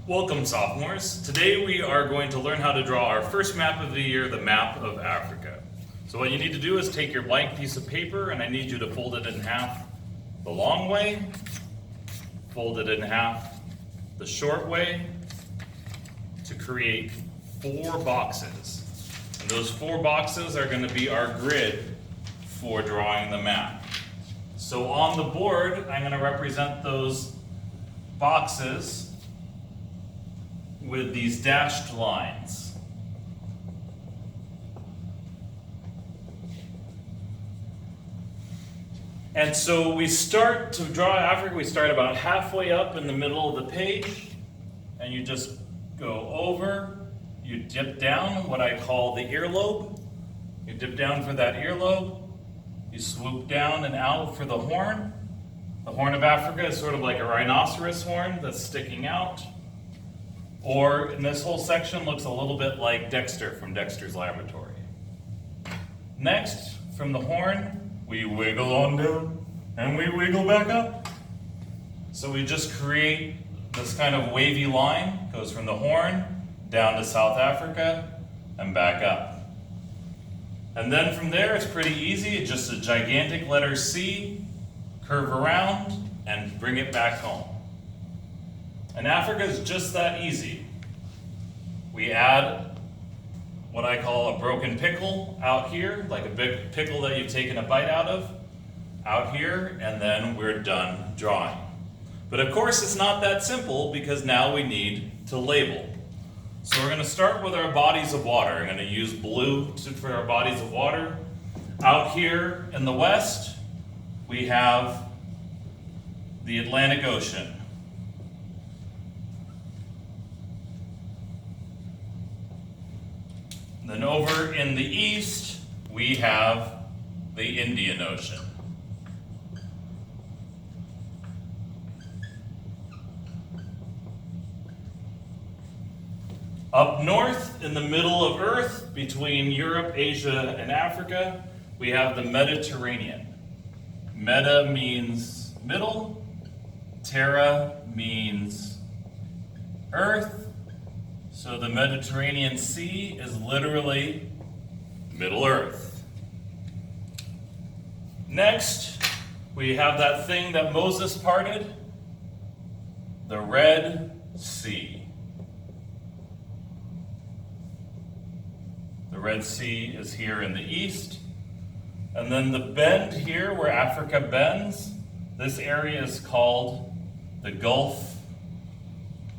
Welcome, sophomores. Today we are going to learn how to draw our first map of the year, the map of Africa. So what you need to do is take your blank piece of paper, and I need you to fold it in half the long way, fold it in half the short way, to create 4 boxes. And those 4 boxes are going to be our grid for drawing the map. So on the board, I'm going to represent those boxes with these dashed lines. And so we start to draw Africa, we start about halfway up in the middle of the page, and you just go over, you dip down what I call the earlobe. You dip down for that earlobe, you swoop down and out for the horn. The horn of Africa is sort of like a rhinoceros horn that's sticking out. Or in this whole section looks a little bit like Dexter from Dexter's Laboratory. Next, from the horn, we wiggle on down and we wiggle back up. So we just create this kind of wavy line, goes from the horn down to South Africa and back up. And then from there it's pretty easy, it's just a gigantic letter C, curve around and bring it back home. And Africa is just that easy. We add what I call a broken pickle out here, like a big pickle that you've taken a bite out here, and then we're done drawing. But of course it's not that simple because now we need to label. So we're going to start with our bodies of water. I'm going to use blue for our bodies of water. Out here in the west, we have the Atlantic Ocean. Then over in the east, we have the Indian Ocean. Up north, in the middle of Earth, between Europe, Asia, and Africa, we have the Mediterranean. Meta means middle, terra means earth, so the Mediterranean Sea is literally Middle Earth. Next, we have that thing that Moses parted, the Red Sea. The Red Sea is here in the east. And then the bend here where Africa bends, this area is called the Gulf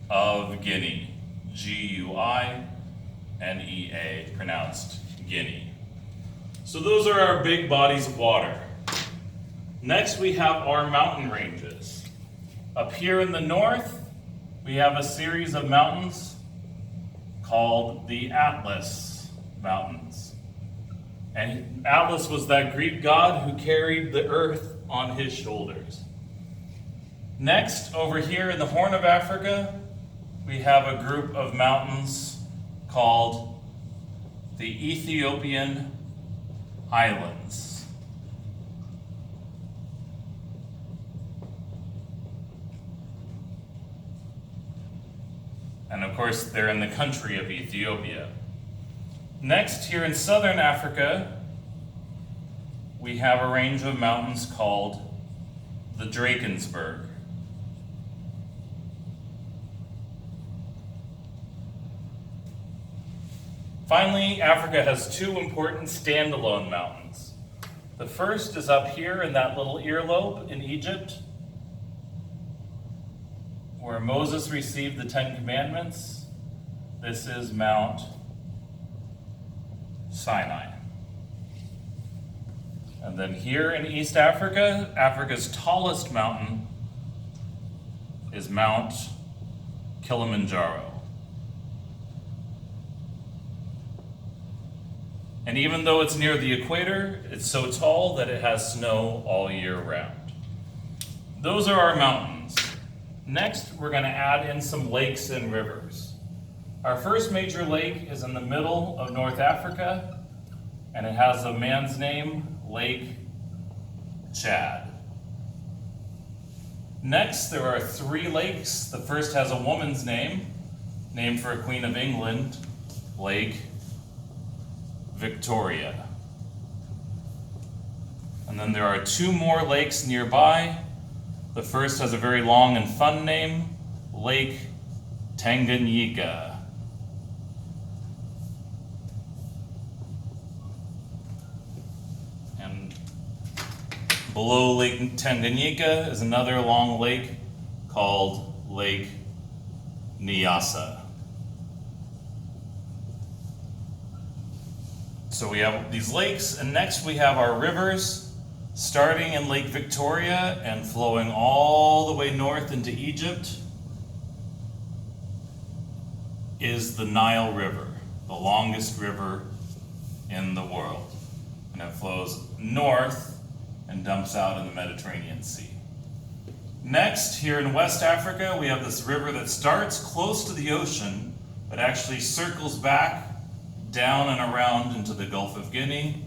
of Guinea. G-U-I-N-E-A, pronounced Guinea. So those are our big bodies of water. Next we have our mountain ranges. Up here in the north, we have a series of mountains called the Atlas Mountains. And Atlas was that Greek god who carried the earth on his shoulders. Next, over here in the Horn of Africa, we have a group of mountains called the Ethiopian Highlands. And of course, they're in the country of Ethiopia. Next, here in southern Africa, we have a range of mountains called the Drakensberg. Finally, Africa has 2 important standalone mountains. The first is up here in that little earlobe in Egypt, where Moses received the 10 Commandments. This is Mount Sinai. And then here in East Africa, Africa's tallest mountain is Mount Kilimanjaro. And even though it's near the equator, it's so tall that it has snow all year round. Those are our mountains. Next, we're going to add in some lakes and rivers. Our first major lake is in the middle of North Africa, and it has a man's name, Lake Chad. Next, there are 3 lakes. The first has a woman's name, named for a Queen of England, Lake Victoria. And then there are two more lakes nearby. The first has a very long and fun name, Lake Tanganyika. And below Lake Tanganyika is another long lake called Lake Nyasa. So we have these lakes, and next we have our rivers, starting in Lake Victoria and flowing all the way north into Egypt is the Nile River, the longest river in the world. And it flows north and dumps out in the Mediterranean Sea. Next, here in West Africa, we have this river that starts close to the ocean, but actually circles back down and around into the Gulf of Guinea.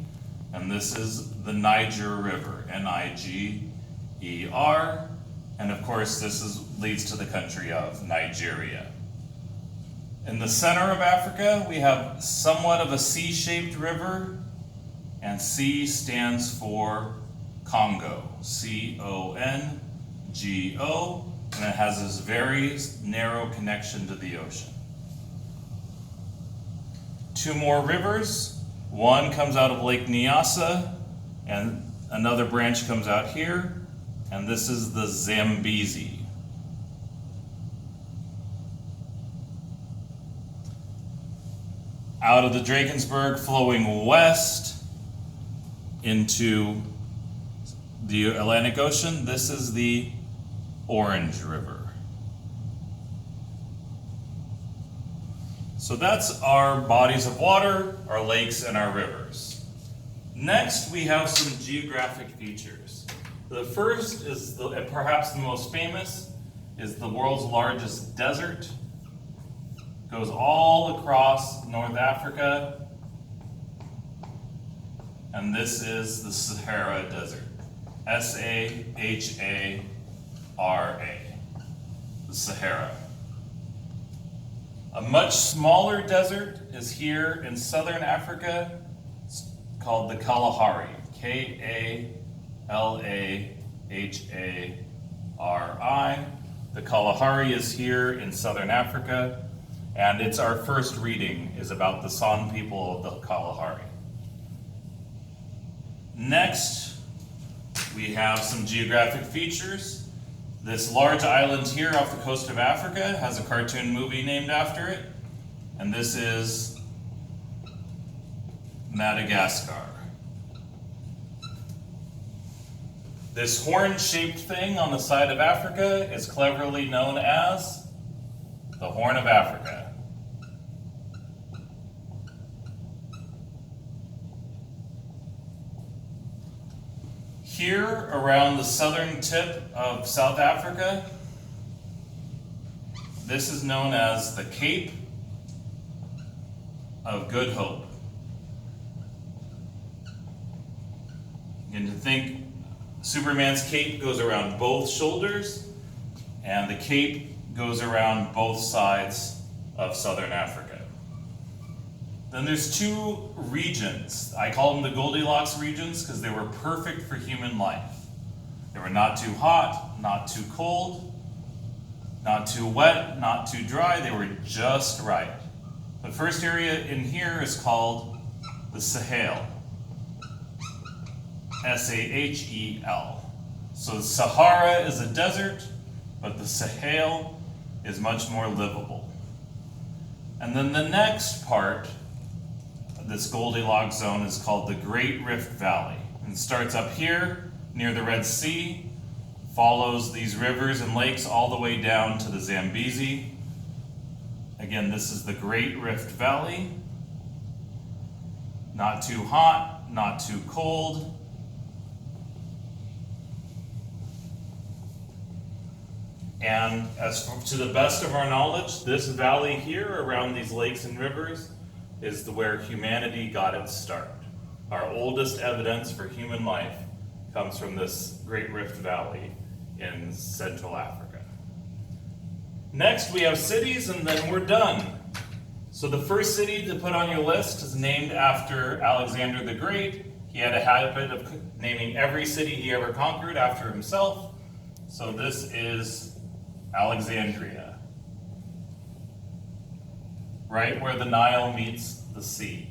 And this is the Niger River, Niger. And of course, this leads to the country of Nigeria. In the center of Africa, we have somewhat of a C-shaped river, and C stands for Congo, C-O-N-G-O, and it has this very narrow connection to the ocean. Two more rivers. One comes out of Lake Nyasa, and another branch comes out here, and this is the Zambezi. Out of the Drakensberg, flowing west into the Atlantic Ocean, this is the Orange River. So that's our bodies of water, our lakes, and our rivers. Next, we have some geographic features. The first is, and perhaps the most famous, is the world's largest desert. Goes all across North Africa, and this is the Sahara Desert, S-A-H-A-R-A, the Sahara. A much smaller desert is here in southern Africa. It's called the Kalahari, K-A-L-A-H-A-R-I. The Kalahari is here in southern Africa, and it's our first reading is about the San people of the Kalahari. Next, we have some geographic features. This large island here off the coast of Africa has a cartoon movie named after it, and this is Madagascar. This horn-shaped thing on the side of Africa is cleverly known as the Horn of Africa. Here, around the southern tip of South Africa, this is known as the Cape of Good Hope. And to think Superman's cape goes around both shoulders, and the cape goes around both sides of southern Africa. Then there's two regions. I call them the Goldilocks regions because they were perfect for human life. They were not too hot, not too cold, not too wet, not too dry. They were just right. The first area in here is called the Sahel, S-A-H-E-L. So the Sahara is a desert, but the Sahel is much more livable. And then the next part, this Goldilocks zone, is called the Great Rift Valley. And it starts up here near the Red Sea, follows these rivers and lakes all the way down to the Zambezi. Again, this is the Great Rift Valley. Not too hot, not too cold. And to the best of our knowledge, this valley here around these lakes and rivers is where humanity got its start. Our oldest evidence for human life comes from this Great Rift Valley in Central Africa. Next, we have cities, and then we're done. So the first city to put on your list is named after Alexander the Great. He had a habit of naming every city he ever conquered after himself. So this is Alexandria, right where the Nile meets the sea.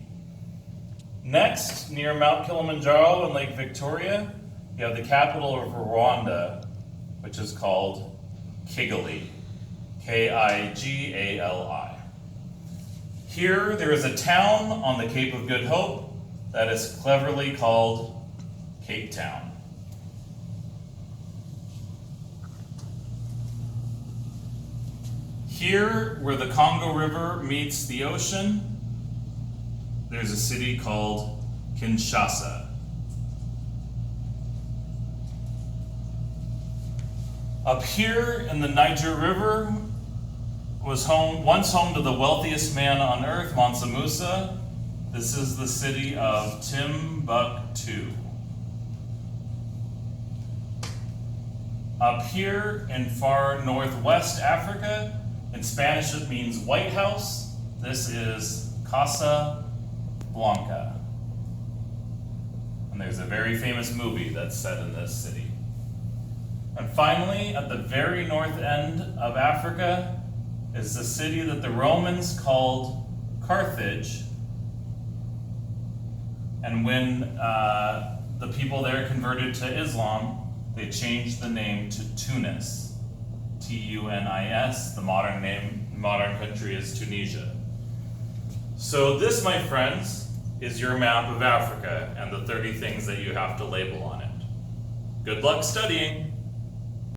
Next, near Mount Kilimanjaro and Lake Victoria, you have the capital of Rwanda, which is called Kigali, Kigali. Here, there is a town on the Cape of Good Hope that is cleverly called Cape Town. Here, where the Congo River meets the ocean, there's a city called Kinshasa. Up here in the Niger River was once home to the wealthiest man on earth, Mansa Musa. This is the city of Timbuktu. Up here in far northwest Africa, in Spanish it means White House. This is Casa Blanca. And there's a very famous movie that's set in this city. And finally, at the very north end of Africa is the city that the Romans called Carthage. And when the people there converted to Islam, they changed the name to Tunis. Tunis. The modern country is Tunisia. So this, my friends, is your map of Africa and the 30 things that you have to label on it. Good luck studying.